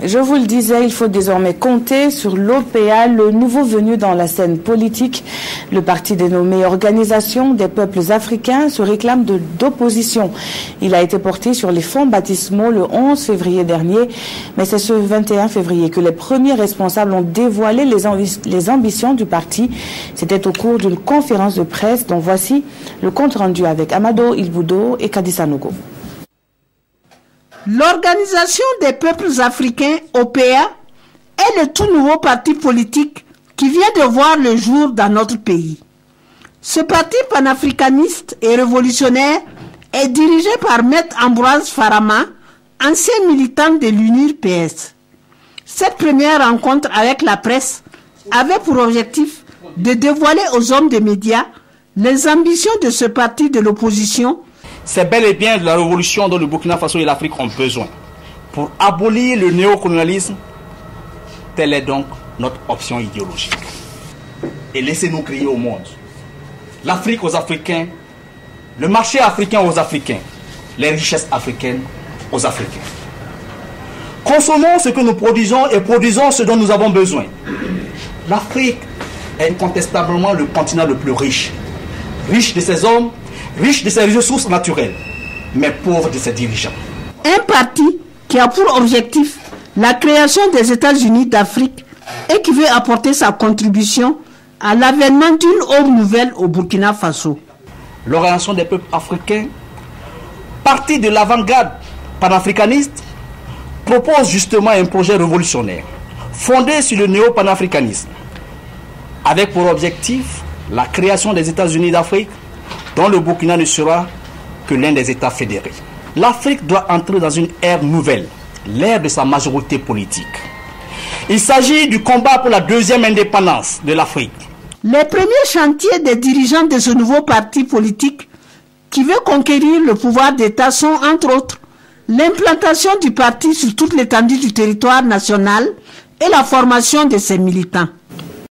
Je vous le disais, il faut désormais compter sur l'OPA, le nouveau venu dans la scène politique. Le parti dénommé Organisation des peuples africains se réclame d'opposition. Il a été porté sur les fonds baptismaux le 11 février dernier, mais c'est ce 21 février que les premiers responsables ont dévoilé les ambitions du parti. C'était au cours d'une conférence de presse dont voici le compte rendu avec Amado Ilboudo et Kadissa Nogo. L'Organisation des peuples africains, OPA, est le tout nouveau parti politique qui vient de voir le jour dans notre pays. Ce parti panafricaniste et révolutionnaire est dirigé par Maître Ambroise Farama, ancien militant de l'UNIR-PS. Cette première rencontre avec la presse avait pour objectif de dévoiler aux hommes des médias les ambitions de ce parti de l'opposition. C'est bel et bien de la révolution dont le Burkina Faso et l'Afrique ont besoin pour abolir le néocolonialisme. Telle est donc notre option idéologique. Et laissez-nous crier au monde. L'Afrique aux Africains, le marché africain aux Africains, les richesses africaines aux Africains. Consommons ce que nous produisons et produisons ce dont nous avons besoin. L'Afrique est incontestablement le continent le plus riche. Riche de ses hommes, riche de ses ressources naturelles, mais pauvre de ses dirigeants. Un parti qui a pour objectif la création des États-Unis d'Afrique et qui veut apporter sa contribution à l'avènement d'une ère nouvelle au Burkina Faso. L'Organisation des peuples africains, parti de l'avant-garde panafricaniste, propose justement un projet révolutionnaire fondé sur le néo-panafricanisme, avec pour objectif la création des États-Unis d'Afrique, dont le Burkina ne sera que l'un des États fédérés. L'Afrique doit entrer dans une ère nouvelle, l'ère de sa majorité politique. Il s'agit du combat pour la deuxième indépendance de l'Afrique. Les premiers chantiers des dirigeants de ce nouveau parti politique qui veut conquérir le pouvoir d'État sont, entre autres, l'implantation du parti sur toute l'étendue du territoire national et la formation de ses militants.